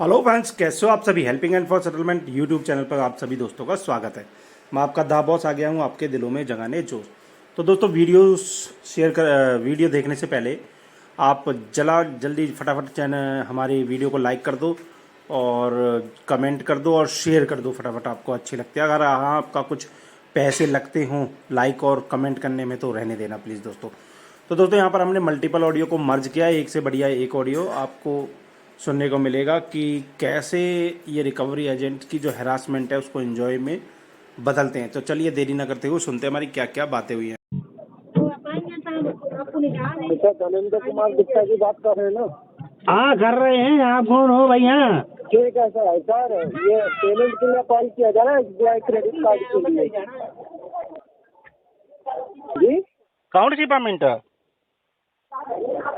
Hello friends, कैसे हो आप सभी। Helping and for settlement YouTube channel पर आप सभी दोस्तों का स्वागत है। मैं आपका दा बॉस आ गया हूँ आपके दिलों में जगाने जोश। तो दोस्तों, वीडियो देखने से पहले आप जल्दी फटाफट चैनल हमारी वीडियो को लाइक कर दो और कमेंट कर दो और शेयर कर दो फटाफट, आपको अच्छी लगती है। अगर हाँ आपका कुछ पैसे लगते हों लाइक और कमेंट करने में तो रहने देना प्लीज़ दोस्तों। तो दोस्तों, यहाँ पर हमने मल्टीपल ऑडियो को मर्ज किया है, एक से बढ़िया एक ऑडियो आपको सुनने को मिलेगा कि कैसे ये रिकवरी एजेंट की जो हैरासमेंट है उसको एंजॉय में बदलते हैं। तो चलिए देरी ना करते हुए सुनते हैं हमारी क्या क्या बातें हुई हैं। अच्छा, धर्मेंद्र कुमार गुप्ता की बात कर रहे हैं ना? हाँ कर रहे हैं। आप कौन हो भैया? ठीक है सर, ये पेमेंट के लिए कॉल किया जा रहा है SBI क्रेडिट कार्ड के लिए। जी, कौन सी पेमेंट?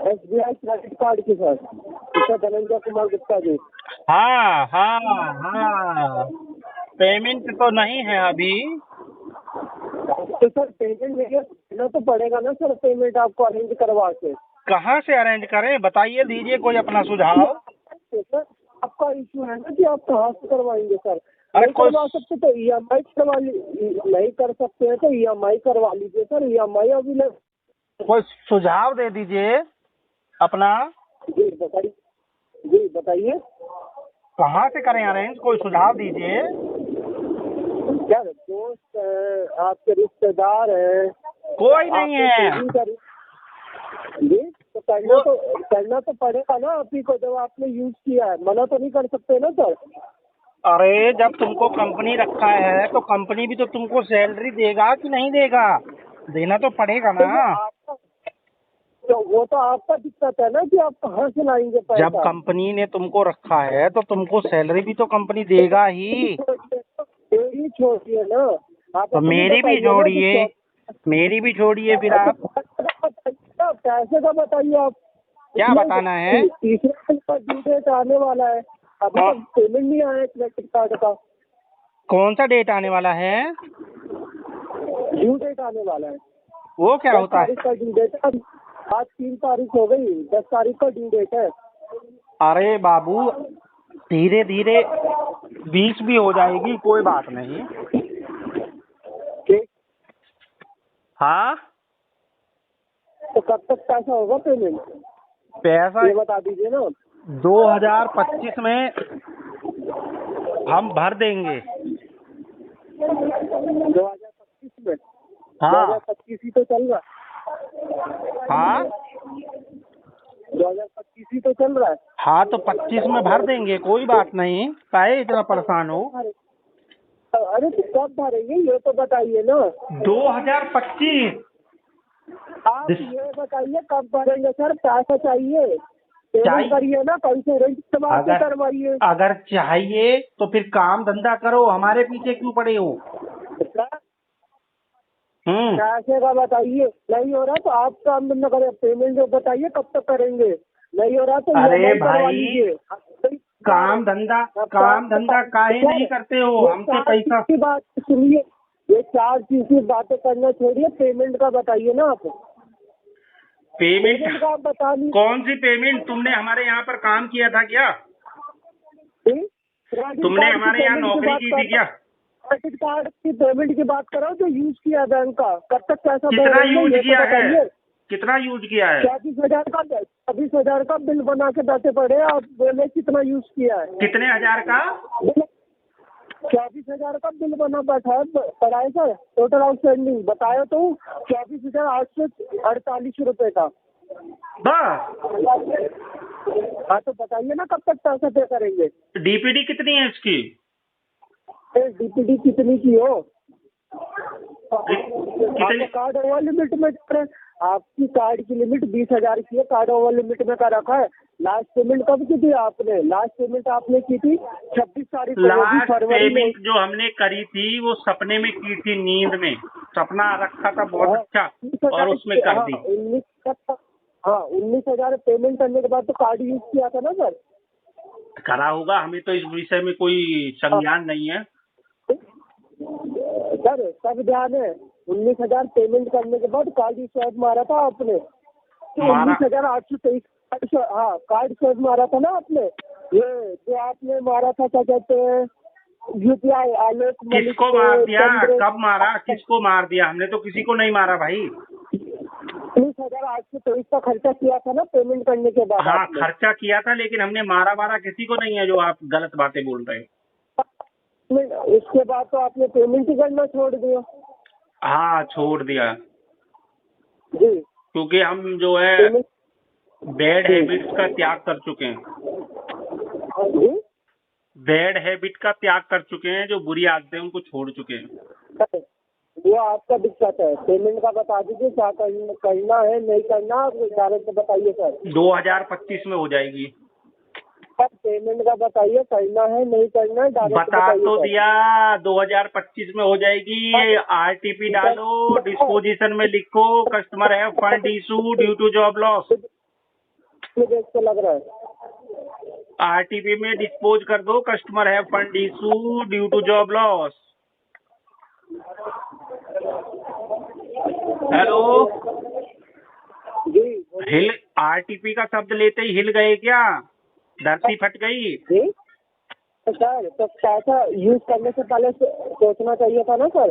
SBI क्रेडिट कार्ड की सर। अच्छा, धर्मेंद्र कुमार गुप्ता जी। हाँ हाँ हाँ, पेमेंट तो नहीं है अभी। तो सर पेमेंट देना तो पड़ेगा ना सर, पेमेंट आपको अरेंज करवा के। कहाँ से अरेंज करें, बताइए, दीजिए कोई अपना सुझाव। तो सर आपका इशू है ना कि आप कहाँ से करवाएंगे सर? अरे नहीं करवा सकते तो EMI करवा नहीं कर सकते हैं तो EMI करवा लीजिए सर। EMI अभी कोई सुझाव दे दीजिए अपना। जी बताइए, जी बताइए। कहाँ से करें अरेंज, कोई सुझाव दीजिए। क्या दोस्त है, आपके रिश्तेदार है? कोई नहीं है। जी, तो करना तो पड़ेगा ना आप ही को, जब आपने यूज किया है। मना तो नहीं कर सकते ना सर। अरे जब तुमको कंपनी रखा है तो कंपनी भी तो तुमको सैलरी देगा कि नहीं देगा? देना तो पड़ेगा तो ना। वो तो आपका दिक्कत है ना कि आप कहाँ से लाएंगे पैसा। जब कंपनी ने तुमको रखा है तो तुमको सैलरी भी तो कंपनी देगा ही। मेरी छोड़िए ना, आप तो मेरी भी जोड़िए, मेरी भी छोड़िए फिर आप। पैसे का बताइए आप। क्या बताना है? तीसरे का ड्यू डेट आने वाला है, अभी तक पेमेंट नहीं आया क्रेडिट कार्ड का। कौन सा डेट आने वाला है? ड्यू डेट आने वाला है। वो क्या 10 होता है? तारीख का ड्यू डेट है। आज 3 तारीख हो गई, 10 तारीख का ड्यू डेट है। अरे बाबू, धीरे धीरे 20 भी हो जाएगी, कोई बात नहीं। ठीक, हाँ, तो कब तक पैसा होगा पेमेंट? पैसा ये बता दीजिए ना। 2025 में हम भर देंगे। 2025 में? हाँ 2025 ही तो चल रहा हाँ है। 2025 ही तो चल रहा है। हाँ, तो 25 में भर देंगे, कोई बात नहीं। काहे इतना परेशान हो? अरे तो कब भरेंगे ये तो बताइए ना। 2025। आप ये बताइए कब भरेंगे सर? पैसा चाहिए, पेमेंट करिए ना, कल से रेंट से बात करवाइए। अगर चाहिए तो फिर काम धंधा करो, हमारे पीछे क्यों पड़े हो? पैसे का बताइए। नहीं हो रहा तो आप काम धंधा करें, पेमेंट जो बताइए कब तक करेंगे। नहीं हो रहा तो अरे करवा भाई, लीजिए। काम धंधा काहे नहीं करते हो? हमसे पैसा की बात सुनिए, ये 4 चीज की बातें करना छोड़िए, पेमेंट का बताइए ना आप। पेमेंट का आप बता दीजिए। कौन सी पेमेंट? तुमने हमारे यहाँ पर काम किया था क्या? तुमने हमारे यहाँ नौकरी की थी क्या? क्रेडिट कार्ड की पेमेंट की बात करो जो यूज किया बैंक का, कब तक पैसा कितना यूज किया है? कितना यूज किया है? 24,000 का बिल बना के बैठे पड़े। आप बोले कितना यूज किया है? कितने हजार का? 24,000 का बिल बना बैठा है पड़ा है सर। टोटल आउटस्टैंडिंग बताया तो 24,848 रुपए का। बस। हाँ तो बताइए ना कब तक पैसा पे करेंगे? डीपीडी कितनी है इसकी? डीपीडी कितनी की हो? कितनी? कार्ड ओवर लिमिट में करें। आपकी कार्ड की लिमिट 20,000 की है, कार्ड ओवर लिमिट में का रखा है। लास्ट पेमेंट कब की थी आपने? लास्ट पेमेंट आपने की थी 26 तारीख को, लास्ट फरवरी में। पेमेंट जो हमने करी थी वो सपने में की थी, नींद में सपना रखा था बहुत अच्छा और उसमें कर दी। 19,000 पेमेंट करने के बाद तो कार्ड यूज किया था ना सर? करा होगा, हमें तो इस विषय में कोई संज्ञान नहीं है सर। सब ध्यान है, 19,000 पेमेंट करने के बाद कार्ड स्वैप मारा था आपने। 19,823। हाँ, कार्ड स्वैप मारा था ना आपने। ये जो आपने मारा था क्या कहते हैं UPI आलोक मलिक किसको को, मार दिया? चंद्र कब मारा? किसको मार दिया? हमने तो किसी को नहीं मारा भाई। 30,823 का खर्चा किया था ना पेमेंट करने के बाद हाँ, आपने। खर्चा किया था, लेकिन हमने मारा वारा किसी को नहीं है जो आप गलत बातें बोल रहे हैं। इसके बाद तो आपने पेमेंट ही करना छोड़ दिया। हाँ, छोड़ दिया, जी क्योंकि हम जो है पेमेंट बैड हैबिट्स का त्याग कर चुके हैं। जी बैड हैबिट का त्याग कर चुके हैं, जो बुरी आदतें हैं उनको छोड़ चुके हैं। वो आपका दिक्कत है। पेमेंट का बता दीजिए क्या करना है नहीं करना, आप डायरेक्ट से बताइए सर। 2025 में हो जाएगी। सर पेमेंट का बताइए करना है नहीं करना है, डायरेक्ट बता बताइए तो सर। दिया, 2025 में हो जाएगी। आरटीपी डालो, डिस्पोजिशन में लिखो customer have fund issue due to job loss. देख के लग रहा है आरटीपी में डिस्पोज कर दो customer have fund issue due to job loss. Hello, जी हिल आरटीपी का शब्द लेते ही हिल गए क्या? धरती फट गई? जी सर तो पैसा यूज करने से पहले सोचना चाहिए था ना सर।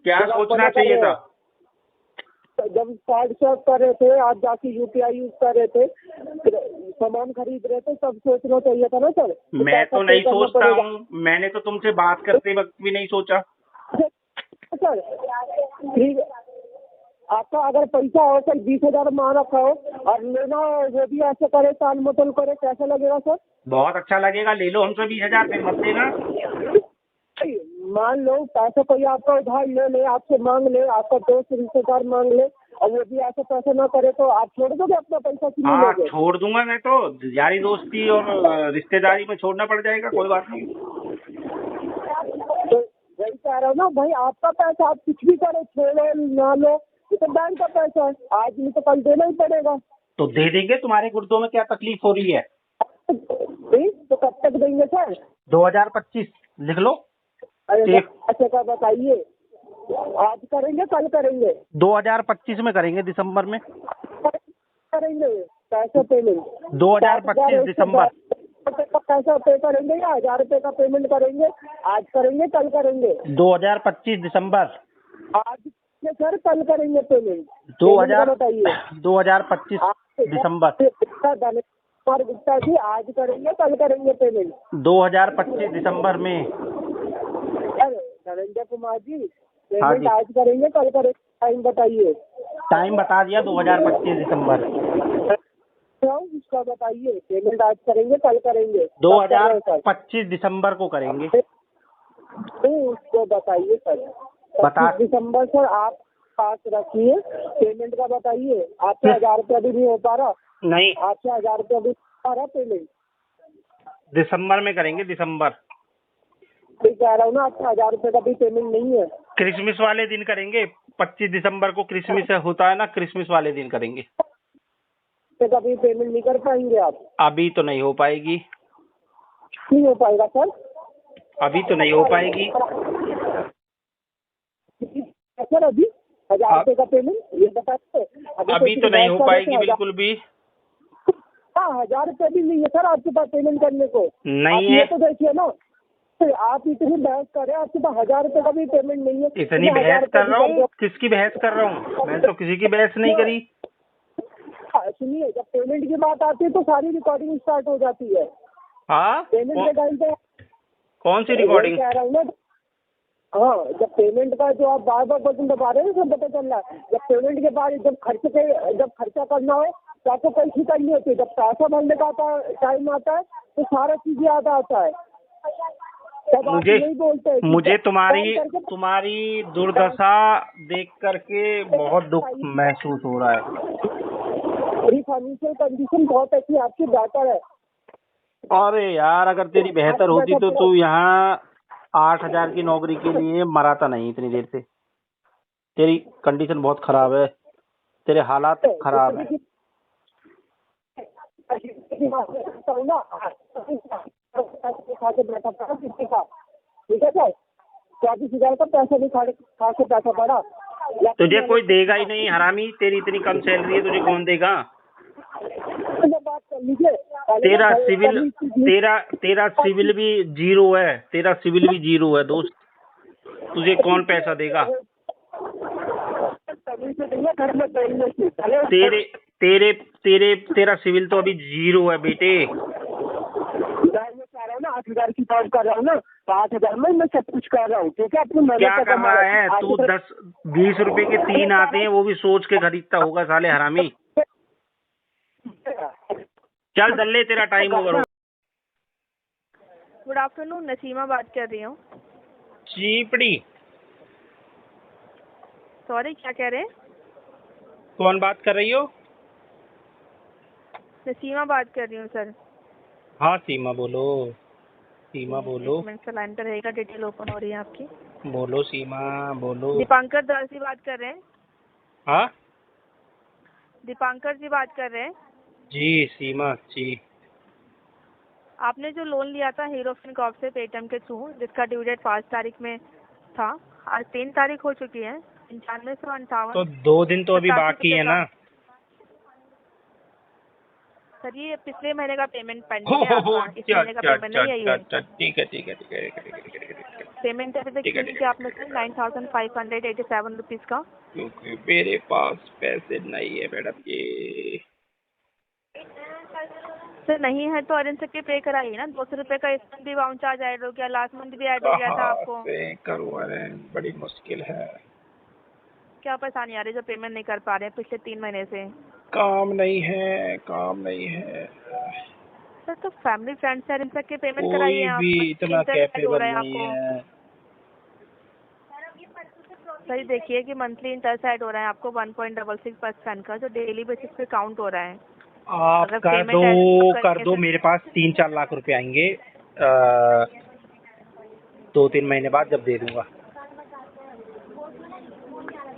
क्या जब आप सोचना मना कर चाहिए रहे था? हो, जब कार्ड स्वैप कर रहे थे आप जाके UPI यूज कर रहे थे, फिर सामान खरीद रहे थे, तब सोचना चाहिए था ना सर। मैं पैसा तो नहीं पे करना सोचता पड़ेगा। हूँ, मैंने तो तुमसे बात करते वक्त भी नहीं सोचा। सर ठीक है, आपका अगर पैसा हो सर 20,000 मान रखा हो और लेना हो वो भी ऐसे करे ताल मटोल करे, कैसा लगेगा सर? बहुत अच्छा लगेगा, ले लो हमसे 20,000, फिर मत देना। मान लो पैसा कोई आपका उधार ले ले, आपसे मांग ले, आपका दोस्त रिश्तेदार मांग ले और वो भी ऐसे पैसा ना करे तो आप छोड़ दोगे अपना पैसा कि नहीं हाँ, लोगे? छोड़ दूंगा मैं तो। यारी दोस्ती और रिश्तेदारी में छोड़ना पड़ जाएगा, कोई बात नहीं। तो वही कह रहा हूँ ना भाई, आपका पैसा आप कुछ भी करो, छोड़ो ना लो, ये तो बैंक का पैसा है, आज नहीं तो कल देना ही पड़ेगा। तो दे देंगे, तुम्हारे गुर्दों में क्या तकलीफ हो रही है? तो कब तक देंगे सर? 2025 लिख लो। अरे एक पैसे का बताइए, आज करेंगे कल करेंगे? 2025 में करेंगे, दिसंबर में। करेंगे पैसा पेमेंट 2025 दिसंबर। पैसा पे करेंगे या 1,000 रुपए का पेमेंट करेंगे? आज करेंगे कल करेंगे? 2025 दिसंबर। आज से सर कल करेंगे पेमेंट? 2000 बताइए। 2025 दिसंबर। कुमार गुप्ता जी आज करेंगे कल करेंगे पेमेंट? 2025 दिसंबर में। अरे नरेंद्र कुमार जी हाँ पेमेंट जी। आज करेंगे कल करेंगे, टाइम बताइए। टाइम बता दिया, 2025 दिसंबर। उसका बताइए, पेमेंट आज करेंगे कल करेंगे? 2025 दिसंबर को करेंगे। उसको बताइए सर। बता 25 दिसंबर सर आप पास रखिए, पेमेंट का बताइए। आपसे 1,000 रुपया भी नहीं हो पा रहा, नहीं, आपसे 1,000 रुपया भी नहीं हो पा रहा पेमेंट। दिसंबर में करेंगे, दिसंबर। मैं कह रहा हूँ ना, आपसे 1,000 रुपये का भी पेमेंट नहीं है। क्रिसमस वाले दिन करेंगे, 25 दिसंबर को क्रिसमस होता है ना, क्रिसमस वाले दिन करेंगे। का भी पेमेंट नहीं कर पाएंगे आप? अभी तो नहीं हो पाएगी, नहीं हो पाएगा सर? अभी तो नहीं हो पाएगी। सर अभी 1,000 रुपये का पेमेंट ये बताइए। अभी तो नहीं हो पाएगी बिल्कुल भी। हाँ 1,000 रुपये भी नहीं है सर आपके पास पेमेंट करने को। नहीं आप है। ये तो देखिए ना, आप इतनी बहस कर रहे हैं, आपके पास 1,000 रुपये का भी पेमेंट नहीं है। इतनी बहस कर रहा हूँ, किसकी बहस कर रहा हूँ? मैंने तो किसी की बहस नहीं करी। सुनिए, जब पेमेंट की बात आती है तो सारी रिकॉर्डिंग स्टार्ट हो जाती है। हाँ, पेमेंट के टाइम पे कौन सी रिकॉर्डिंग? कह रहा हूँ ना, हाँ जब पेमेंट का जो आप बार बार बटन दबा रहे हैं सब पता चल रहा है। जब पेमेंट के बाद जब खर्चा करना हो तो आपको कोई फिक्र नहीं होती। जब पैसा भरने का टाइम आता है तो सारा चीज याद आता है। तब आप नहीं बोलते हैं कि मुझे करके तुम्हारी दुर्दशा देख करके बहुत दुख महसूस हो रहा है। मेरी फाइनेंशियल कंडीशन बहुत अच्छी आपकी बेहतर है। अरे यार, अगर तेरी बेहतर होती तो तू यहाँ 8,000 की नौकरी के लिए मराता नहीं इतनी देर से। तेरी कंडीशन बहुत खराब है, तेरे हालात खराब है। ठीक है सर, 24,000 का पैसा नहीं खा के पैसा पड़ा। तुझे कोई देगा ही नहीं हरामी, तेरी इतनी कम सैलरी है, तुझे कौन देगा? बात कर लीजिए, तेरा सिविल तेरा सिविल भी जीरो है, तेरा सिविल भी जीरो है दोस्त। तुझे कौन पैसा देगा? घर में पहले से पहले तेरा सिविल तो अभी जीरो है बेटे। मैं कह रहा हूँ ना 8,000 की बात कर रहा हूँ ना, तो 8,000 में मैं सब कुछ कर रहा हूँ, ठीक है? अपनी मेहनत क्या का कर रहा है कमाया। तू? 10-20 रुपए के 3 आते हैं, वो भी सोच के खरीदता होगा साले हरामी। चल दल्ले, तेरा टाइम ओवर हो। गुड आफ्टरनून, नसीमा बात कर रही हूँ। चीपड़ी। सॉरी, क्या कह रहे हैं? कौन बात कर रही हो? नसीमा बात कर रही हूँ सर। हाँ सीमा बोलो, सीमा बोलो, एक मिनट से लाइन पर रहेगा, डिटेल ओपन हो रही है आपकी। बोलो सीमा बोलो। दीपांकर दास जी बात कर रहे हैं? हाँ दीपांकर जी बात कर रहे हैं? जी सीमा जी। आपने जो लोन लिया था हीरो फिनकॉर्प से पेटीएम के थ्रू, जिसका ड्यू डेट 5 तारीख में था, आज 3 तारीख हो चुकी है। 9558 तो 2 दिन तो अभी बाकी है ना। सर ये पिछले महीने का पेमेंट पेंडिंग है आपका, इस महीने का पेमेंट नहीं आई है। ठीक है ठीक है ठीक है ठीक है ठीक है। पेमेंट अभी तक ठीक है, क्यों किया आपने सर? 9,587 रुपीज़ का। क्योंकि मेरे पास पैसे नहीं है मैडम जी। सर नहीं है तो अरेंज करके पे कराइए ना। 200 रुपये का इस मंथ भी बाउंस चार्ज ऐड हो गया, लास्ट मंथ भी ऐड हो गया था कहाँ आपको। से करूँ? अरे बड़ी मुश्किल है। क्या परेशानी आ रही है जो पेमेंट नहीं कर पा रहे हैं पिछले 3 महीने से? काम नहीं है, काम नहीं है। सर तो फैमिली फ्रेंड से अरेंज करके पेमेंट कोई कराइए आप। भी इतना इंटरेस्ट ऐड हो कैपेबल रहा है नहीं आपको। है। सर देखिए कि मंथली इंटरेस्ट ऐड हो रहा है आपको 1.66% का, जो डेली बेसिस पे काउंट हो रहा है। आप अगर कर पेमेंट दो, ऐड कर दो। करके मेरे पास 3-4 लाख रुपए आएंगे 2-3 महीने बाद, जब दे दूंगा।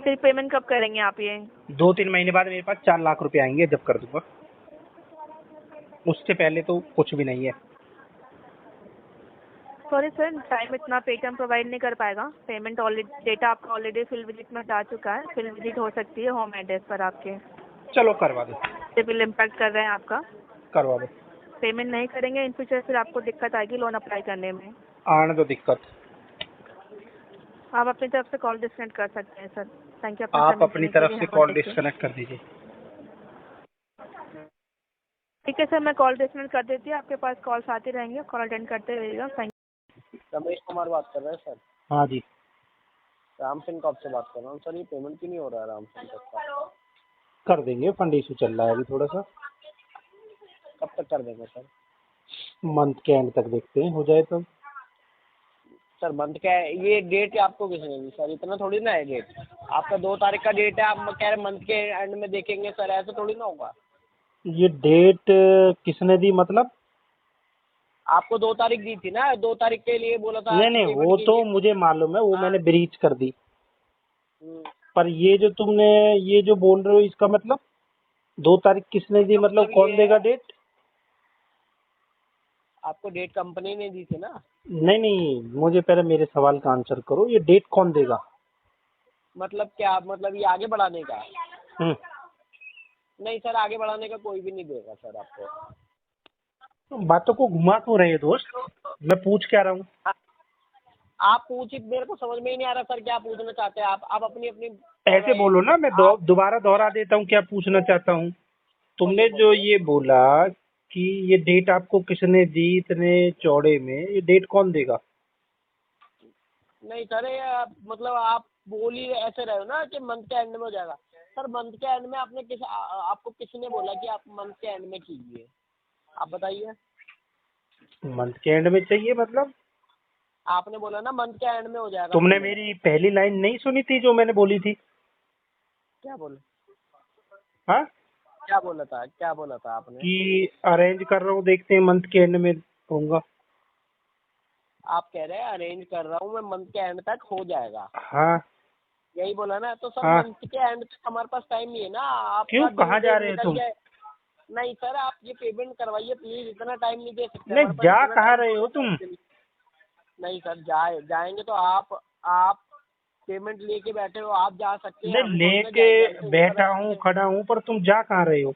फिर पेमेंट कब करेंगे आप ये? 2-3 महीने बाद मेरे पास 4 लाख रुपए आएंगे, जब कर दूंगा। उससे पहले तो कुछ भी नहीं है। सॉरी सर, टाइम इतना पेटीएम प्रोवाइड नहीं कर पाएगा। पेमेंट ऑलरेडी, डेटा आपका ऑलरेडी फिल विजिट में जा चुका है। फिल विजिट हो सकती है होम एड्रेस पर आपके। चलो करवा दो, बिल इम्पैक्ट कर रहे हैं आपका। करवा दो। पेमेंट नहीं करेंगे इन फ्यूचर, फिर आपको दिक्कत आएगी लोन अप्लाई करने में। आने दो दिक्कत। आप अपनी तरफ से कॉल डिस्कनेक्ट कर सकते हैं सर। थैंक यू अपना आप समय अपनी देने के तरफ लिए। से Have a call nice day। Disconnect कर दीजिए। ठीक है सर, मैं कॉल डिस्कनेक्ट कर देती हूँ। आपके पास कॉल्स आते रहेंगे, कॉल अटेंड करते रहिएगा। Thank you. रमेश कुमार बात कर रहे हैं सर। हाँ जी, राम फिनकॉर्प से बात कर रहा हूँ सर। ये पेमेंट क्यों नहीं हो रहा है राम फिनकॉर्प का? कर देंगे। फंड इशू चल रहा है अभी थोड़ा सा। कब तक कर देंगे सर? मंथ के एंड तक देखते हैं, हो जाए तो। सर मंथ का ये डेट आपको किसने दी सर? इतना थोड़ी ना है डेट। आपका 2 तारीख का डेट है, आप कह रहे मंथ के एंड में देखेंगे सर, ऐसा थोड़ी ना होगा। ये डेट किसने दी मतलब? आपको 2 तारीख दी थी ना, 2 तारीख के लिए बोला था। नहीं नहीं, वो तो मुझे मालूम है, वो हाँ। मैंने ब्रीच कर दी। हम्म। पर ये जो तुमने ये जो बोल रहे हो, इसका मतलब 2 तारीख किसने दी? मतलब मतलब कौन ये देगा डेट? आपको डेट कंपनी ने दी थी ना। नहीं नहीं, मुझे पहले मेरे सवाल का आंसर करो। ये डेट कौन देगा? मतलब क्या? मतलब ये आगे बढ़ाने का? हम्म, नहीं सर, आगे बढ़ाने का कोई भी नहीं देगा सर आपको। बातों को घुमा क्यों रहे हो दोस्त? मैं पूछ क्या रहा हूँ? आप पूछिए, मेरे को समझ में ही नहीं आ रहा सर क्या पूछना चाहते हैं आप अपनी अपनी। ऐसे बोलो ना, मैं दोबारा दोहरा देता हूँ क्या पूछना चाहता हूँ। तुमने जो ये बोला कि ये डेट आपको किसने दी इतने चौड़े में, ये डेट कौन देगा? नहीं सर, ये मतलब आप बोल ही ऐसे रहे हो ना कि मंथ के एंड में हो जाएगा। सर मंथ के एंड में आपने आपको किसने बोला कि आप मंथ के एंड में कीजिए? आप बताइए। मंथ के एंड में चाहिए मतलब? आपने बोला ना मंथ के एंड में हो जाएगा। तुमने मेरी पहली लाइन नहीं सुनी थी जो मैंने बोली थी? क्या बोले? हाँ, क्या बोला था आपने? कि अरेंज कर रहा हूँ, देखते हैं मंथ के एंड में होऊंगा। आप कह रहे हैं अरेंज कर रहा हूँ मैं, मंथ के एंड तक हो जाएगा, हाँ यही बोला ना? तो सर हाँ। मंथ के एंड तक हमारे पास टाइम नहीं है ना। आप क्यों, कहाँ जा रहे हो तुम? नहीं सर, आप ये पेमेंट करवाइए प्लीज, इतना टाइम नहीं दे सकते नहीं, हमारे पास, जा इतना कहाँ time रहे हो तुम? नहीं सर, जाएंगे तो आप पेमेंट लेके बैठे हो, आप जा सकते हैं। नहीं, हम थोड़ी ना लेके जाएंगे। बैठा हूँ, खड़ा हूँ, पर तुम जा कहाँ रहे हो?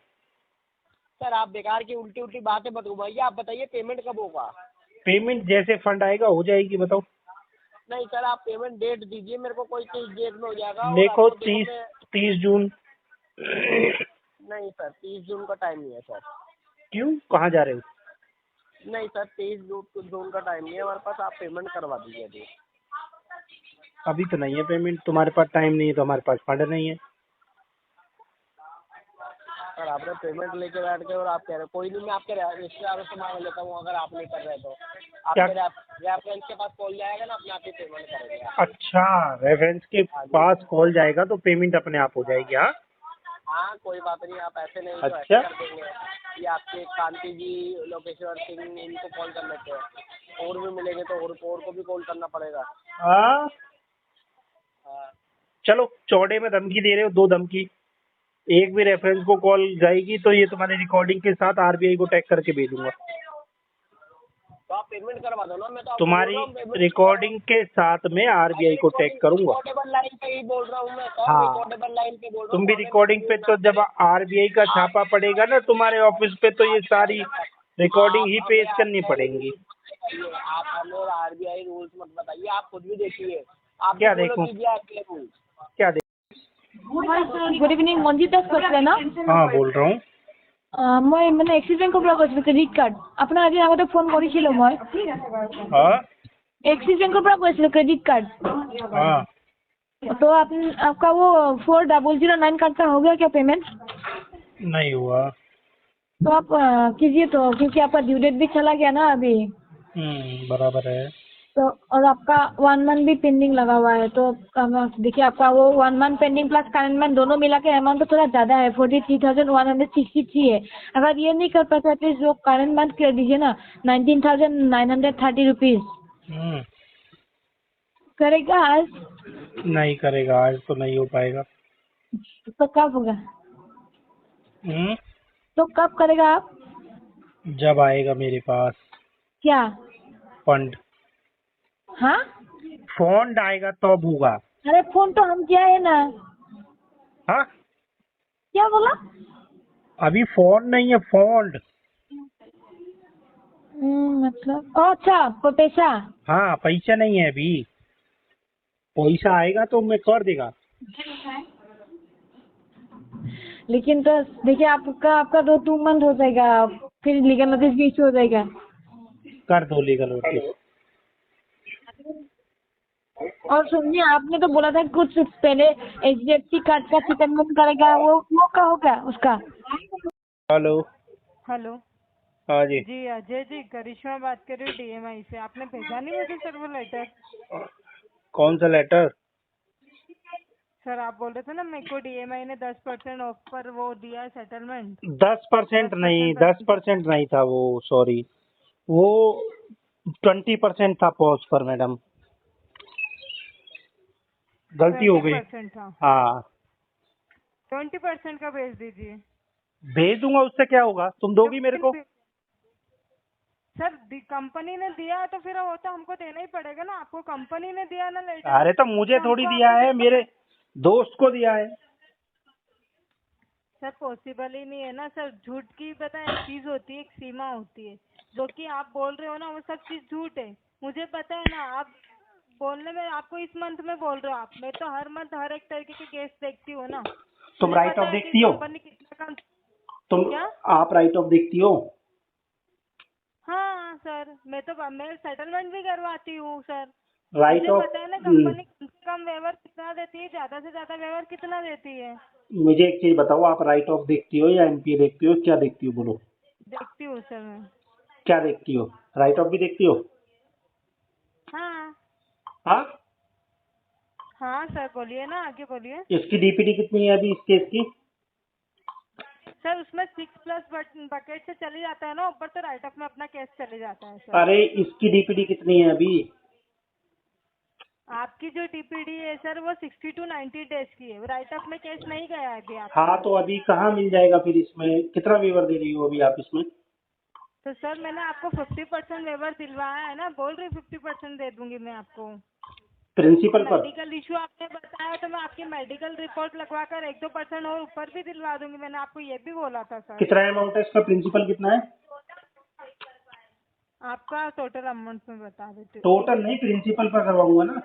सर आप बेकार की उल्टी उल्टी बातें मत घुमाइए। आप बताइए पेमेंट कब होगा? पेमेंट जैसे फंड आएगा हो जाएगी, बताओ। नहीं सर, आप पेमेंट डेट दीजिए मेरे को, कोई चीज डेट में हो जाएगा। और देखो आपको देखो 30 मैं 30 जून। नहीं सर, 30 जून का टाइम नहीं है सर। क्यों, कहाँ जा रहे हो? नहीं सर, 30 जून का टाइम नहीं है हमारे पास। आप पेमेंट करवा दीजिए अभी। अभी तो नहीं है पेमेंट, तुम्हारे पास टाइम नहीं है तो हमारे पास फंड नहीं है। सर आपने पेमेंट लेके बैठ के और आप कह रहे हो कोई नहीं, मैं आपके रिश्तेदारों से मांग लेता हूँ। अगर आप नहीं कर रहे तो क्या? आपके रेफरेंस के पास कॉल जाएगा ना, अपने आप ही पेमेंट करेंगे आप। अच्छा, रेफरेंस के पास कॉल जाएगा तो पेमेंट अपने आप हो जाएगी। हाँ हाँ कोई बात नहीं, आप ऐसे नहीं तो अच्छा। ऐसे कर देंगे। ये आपके कांति जी, लोकेश्वर सिंह, इनको कॉल कर लेते हैं। और भी मिलेंगे तो और को भी कॉल करना पड़ेगा। हाँ हाँ चलो, चौड़े में धमकी दे रहे हो, 2 धमकी। एक भी रेफरेंस को कॉल जाएगी तो ये तुम्हारी रिकॉर्डिंग के साथ आरबीआई को टैग करके भेजूंगा। तो आप पेमेंट करवा दो ना, मैं तो आपको बोल तुम्हारी रहा हूँ पेमेंट। रिकॉर्डिंग के साथ में आरबीआई को टैग करूंगा। रिकॉर्डेबल लाइन पे ही बोल रहा हूँ मैं सर, हाँ, रिकॉर्डेबल लाइन पे बोल रहा तुम हूँ। भी रिकॉर्डिंग पे, तो जब आरबीआई का छापा पड़ेगा ना तुम्हारे ऑफिस पे तो ये सारी रिकॉर्डिंग ही पेश करनी पड़ेगी। आप हमें आरबीआई रूल्स मत बताइए, आप खुद भी देखिए। आप क्या फॉलो देखूं? कीजिए आरबीआई रूल्स। क्या देख? Hi sir, good evening. Manjit Das কৈছিলে ন? हाँ बोल रहा हूँ। মই মানে এক্সিছ বেংকৰ পৰা কৈছিলোঁ, ক্ৰেডিট কাৰ্ড। আপোনাৰ আজি আগতে ফোন কৰিছিলোঁ মই। हाँ एक्सिस बैंक পৰা কৈছিলোঁ, क्रेडिट कार्ड। हाँ, तो आपका वो 4009 कार्ड का हो गया क्या पेमेंट? नहीं हुआ। तो आप कीजिए तो, क्योंकि आपका ड्यू डेट भी चला गया ना अभी। बराबर है। तो और आपका 1 मंथ भी पेंडिंग लगा हुआ है। तो देखिए, आपका वो 1 month pending plus current month दोनों मिला के अमाउंट तो थोड़ा ज़्यादा है, 43,163 है। अगर ये नहीं कर पाते एटलीस्ट जो करंट मंथ कर दीजिए ना, 19,930 रुपीज़। करेगा आज? नहीं करेगा, आज तो नहीं हो पाएगा। तो कब होगा? हम्म, तो कब करेगा आप? जब आएगा मेरे पास क्या? फंड। हाँ? फंड आएगा तब होगा। अरे फोन तो हम किया है ना। हाँ, क्या बोला? अभी फोन नहीं है, फंड। मतलब अच्छा, पैसा। हाँ, पैसा नहीं है अभी। पैसा आएगा तो मैं कर देगा। लेकिन तो देखिए, आपका 2 मंथ हो जाएगा, फिर लीगल नोटिस भी इशू हो जाएगा। कर दो लीगल नोटिस। और सुनिए, आपने तो बोला था कुछ पहले HDFC कार्ड का सेटलमेंट करेगा, वो क्या हो गया उसका? हेलो। हेलो हाँ जी। जी, अजय जी, करिश्मा बात कर रही हूँ DMI से। आपने भेजा नहीं मुझे सर वो लेटर? कौन सा लेटर? सर आप बोल रहे थे ना मेरे को DMI ने 10% ऑफ पर वो दिया सेटलमेंट। 10% नहीं, 10% नहीं था वो, सॉरी, वो 20% था पॉज पर मैडम, गलती हो गई। 20% था। हाँ, 20% का भेज दीजिए। भेज दूंगा, उससे क्या होगा, तुम दोगी मेरे को? सर कंपनी ने दिया तो फिर वो तो हमको देना ही पड़ेगा ना। आपको कंपनी ने दिया ना लेटर। अरे तो मुझे थोड़ी दिया है, मेरे दोस्त को दिया है। सर पॉसिबल ही नहीं है ना सर। झूठ की पता है चीज होती है, एक सीमा होती है। जो कि आप बोल रहे हो ना वो सब चीज झूठ है, मुझे पता है ना। आप बोलने में आपको इस मंथ में बोल रहे हो आप, मैं तो हर मंथ हर एक तरीके की केस देखती हूँ ना। तुम मुझे राइट पता ऑफ है कि देखती हो? कंपनी कितना कम। तुम क्या? आप राइट ऑफ देखती हो? हाँ सर, मैं सेटलमेंट भी करवाती हूँ सर। राइट मुझे ऑफ। पता है ना कंपनी कम से कम वेवर कितना देती है, ज्यादा से ज्यादा वेवर कितना देती है। मुझे एक चीज बताओ, आप राइट ऑफ देखती हो या एनपीए देखती हो, क्या देखती हो, बोलो? देखती हूँ सर मैं। क्या देखती हो? राइट ऑफ भी देखती हो? हाँ हाँ, हाँ सर, बोलिए ना, आगे बोलिए। इसकी डीपीडी कितनी है अभी इस केस की? सर उसमें 6+ बकेट से चले जाता है ना ऊपर, तो राइट ऑफ में अपना केस चले जाता है सर। अरे इसकी डीपीडी कितनी है अभी? आपकी जो टीपीडी है सर वो 60 to 90 डेज की है, राइट ऑफ में केस नहीं गया है अभी आप। हाँ, तो अभी कहाँ मिल जाएगा फिर? इसमें कितना वेवर दे रही हो अभी आप इसमें? तो सर मैंने आपको 50% वेवर दिलवाया है ना, बोल रही 50% दे दूंगी मैं आपको। प्रिंसिपल पर मेडिकल इशू आपने बताया तो मैं आपकी मेडिकल रिपोर्ट लगवा कर 1-2% और ऊपर भी दिलवा दूंगी। मैंने आपको ये भी बोला था सर। कितना अमाउंट है इसका? प्रिंसिपल कितना है? आपका टोटल अमाउंट में बता देती हूँ। टोटल नहीं, प्रिंसिपल पर करवाऊंगा ना।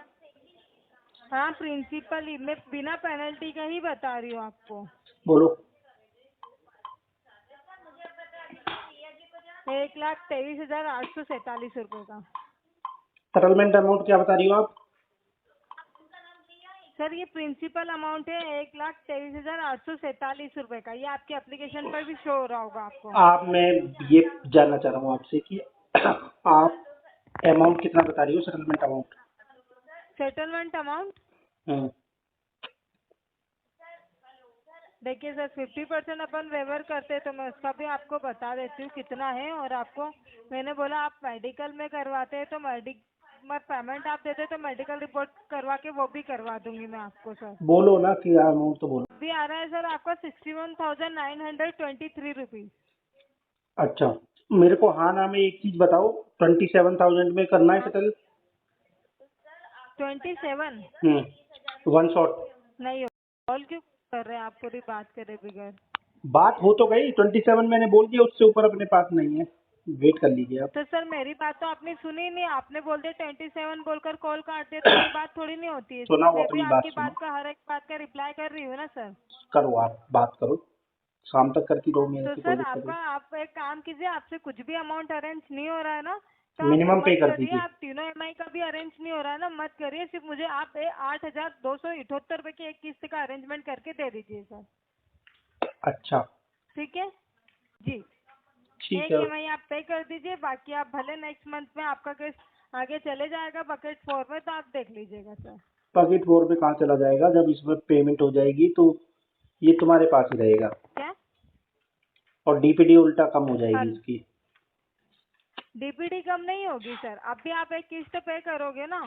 हाँ प्रिंसिपल ही, मैं बिना पेनल्टी का ही बता रही हूँ आपको। बोलो। 1,23,847 रुपए का। सेटलमेंट अमाउंट क्या बता रही हो आप? सर ये प्रिंसिपल अमाउंट है 1,23,847 रुपए का। ये आपके एप्लीकेशन पर भी शो हो रहा होगा आपको। मैं ये जानना चाह रहा हूँ आपसे कि आप अमाउंट कितना बता रही हो, सेटलमेंट अमाउंट? सेटलमेंट अमाउंट देखिए सर, 50% अपन वेवर करते हैं तो मैं उसका भी आपको बता देती हूँ कितना है। और आपको मैंने बोला आप मेडिकल में करवाते हैं तो पेमेंट आप देते तो मेडिकल रिपोर्ट करवा के वो भी करवा दूंगी मैं आपको सर। बोलो ना कि अमाउंट तो बोलो। अभी आ रहा है सर आपका 61,923 रुपीज। अच्छा, मेरे को हाँ ना में एक चीज बताओ, 27,000 में करना है सेटल? 27 one shot. नहीं हो, कॉल क्यों कर रहे हैं आप? पूरी बात करे बगैर। बात हो तो गई, 27 मैंने बोल दिया, उससे ऊपर अपने पास नहीं है। वेट कर लीजिए आप। तो सर मेरी बात तो आपने सुनी नहीं। आपने बोल दिया 27 बोलकर कॉल काट दिया तो ये बात थोड़ी नहीं होती है। सुना वो मैं अपनी भी बात आपकी सुनो। बात का हर एक बात का रिप्लाई कर रही हूँ ना सर। करो, आप बात करो, शाम तक करती रहो, मेरे तो से कोई सर दिक्कत आप एक काम कीजिए, आपसे कुछ भी अमाउंट अरेंज नहीं हो रहा है ना तो नहीं। आप मिनिमम पे मत कर करिए। दीजिए। आप तीनों EMI का भी अरेंज नहीं हो रहा है ना, मत करिए। सिर्फ मुझे आप 8,278 रुपए की एक किस्त का अरेंजमेंट करके दे दीजिए सर। अच्छा ठीक है जी। ठीक एक है। EMI आप पे कर दीजिए, बाकी आप भले नेक्स्ट मंथ में आपका केस आगे चले जाएगा बकेट 4 में तो आप देख लीजिएगा सर। पॉकेट 4 में कहाँ चला जाएगा? जब इसमें पेमेंट हो जाएगी तो ये तुम्हारे पास ही रहेगा, क्या? और डीपीडी उल्टा कम हो जाएगी इसकी। डीपीडी कम नहीं होगी सर। अभी आप एक किस्त पे करोगे ना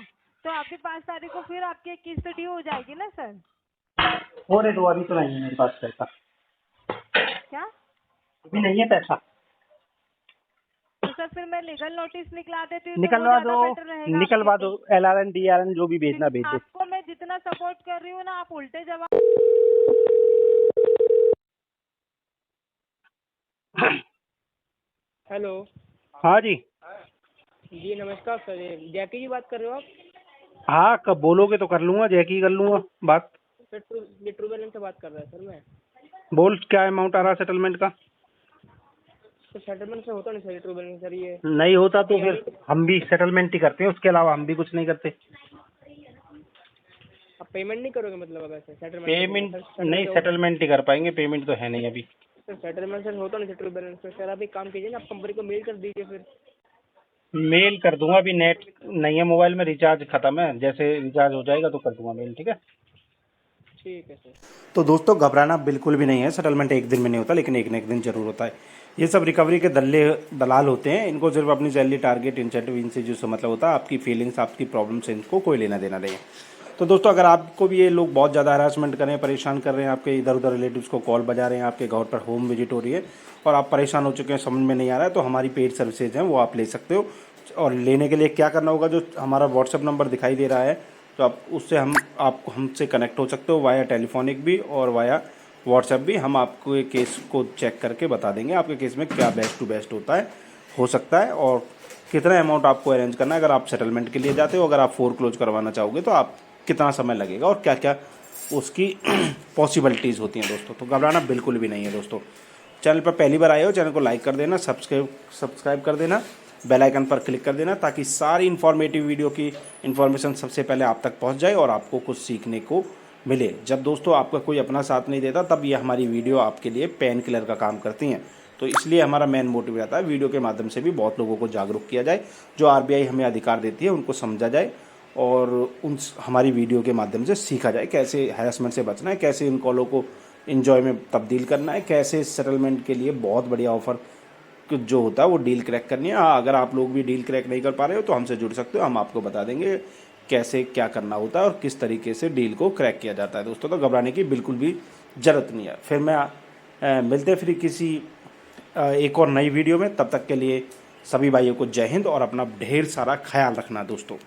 तो अभी 5 तारीख को फिर आपकी एक किस्त ड्यू हो जाएगी ना सर। होने दो, अभी तो नहीं है मेरे पास पैसा। क्या? अभी नहीं है पैसा। तो सर फिर मैं लीगल नोटिस निकला देती हूँ तो वो निकलवा ज्यादा दो, बेटर रहेगा निकलवा आपके दो। LRN DRN जो भी भेजना लिए। भेज दो। आपको मैं जितना सपोर्ट कर रही हूँ ना आप उल्टे जवाब। हेलो। हाँ जी। जी नमस्कार सर, ये जैकी जी बात कर रहे हो आप? हाँ, कब बोलोगे तो कर लूंगा, जैकी कर लूंगा बात। सर ट्रू बैलेंस से बात कर रहा है सर मैं। बोल, क्या अमाउंट आ रहा है सेटलमेंट का? तो सेटलमेंट से होता नहीं सर ट्रू बैलेंस सर। ये नहीं होता तो फिर हम भी सेटलमेंट ही करते हैं, उसके अलावा हम भी कुछ नहीं करते। आप पेमेंट नहीं करोगे मतलब? अगर सर सेटलमेंट पेमेंट नहीं, सेटलमेंट ही कर पाएंगे, पेमेंट तो है नहीं अभी। सर सेटलमेंट सर होता नहीं सर ट्रू बैलेंस में। सर आप एक काम कीजिए ना, आप कंपनी को मेल कर दीजिए फिर। मेल कर दूंगा, अभी नेट नहीं है मोबाइल में, रिचार्ज खत्म है, जैसे रिचार्ज हो जाएगा तो कर दूंगा मेल। ठीक है। ठीक है सर। तो दोस्तों घबराना बिल्कुल भी नहीं है। सेटलमेंट एक दिन में नहीं होता, लेकिन एक न एक दिन जरूर होता है। ये सब रिकवरी के दलाल होते हैं। इनको सिर्फ अपनी सैलरी, टारगेट, इंसेंटिव, इनसे जो मतलब होता है, आपकी फीलिंग्स, आपकी प्रॉब्लम से इनको कोई लेना देना नहीं है। तो दोस्तों अगर आपको भी ये लोग बहुत ज़्यादा हरासमेंट कर रहे हैं, परेशान कर रहे हैं, आपके इधर उधर रिलेटिव्स को कॉल बजा रहे हैं, आपके घर पर होम विजिट हो रही है और आप परेशान हो चुके हैं, समझ में नहीं आ रहा है, तो हमारी पेड सर्विसेज हैं वो आप ले सकते हो। और लेने के लिए क्या करना होगा, जो हमारा व्हाट्सएप नंबर दिखाई दे रहा है तो आप उससे आपको हमसे कनेक्ट हो सकते हो, वाया टेलीफोनिक भी और वाया व्हाट्सएप भी। हम आपको ये केस को चेक करके बता देंगे आपके केस में क्या बेस्ट टू बेस्ट होता है, हो सकता है, और कितना अमाउंट आपको अरेंज करना है। अगर आप सेटलमेंट के लिए जाते हो, अगर आप फोरक्लोज करवाना चाहोगे तो आप कितना समय लगेगा और क्या क्या उसकी पॉसिबिलिटीज़ होती हैं दोस्तों। तो घबराना बिल्कुल भी नहीं है दोस्तों। चैनल पर पहली बार आए हो, चैनल को लाइक कर देना, सब्सक्राइब कर देना, बेल आइकन पर क्लिक कर देना, ताकि सारी इन्फॉर्मेटिव वीडियो की इन्फॉर्मेशन सबसे पहले आप तक पहुंच जाए और आपको कुछ सीखने को मिले। जब दोस्तों आपका कोई अपना साथ नहीं देता, तब ये हमारी वीडियो आपके लिए पेन किलर का काम करती हैं। तो इसलिए हमारा मेन मोटिव रहता है वीडियो के माध्यम से भी बहुत लोगों को जागरूक किया जाए, जो RBI हमें अधिकार देती है उनको समझा जाए और उन हमारी वीडियो के माध्यम से सीखा जाए कैसे हैरेसमेंट से बचना है, कैसे इन कॉलों को इन्जॉय में तब्दील करना है, कैसे सेटलमेंट के लिए बहुत बढ़िया ऑफर जो होता है वो डील क्रैक करनी है। हाँ, अगर आप लोग भी डील क्रैक नहीं कर पा रहे हो तो हमसे जुड़ सकते हो, हम आपको बता देंगे कैसे क्या करना होता है और किस तरीके से डील को क्रैक किया जाता है दोस्तों। तो घबराने की बिल्कुल भी ज़रूरत नहीं है। फिर मिलते फिर किसी एक और नई वीडियो में। तब तक के लिए सभी भाइयों को जय हिंद और अपना ढेर सारा ख्याल रखना दोस्तों।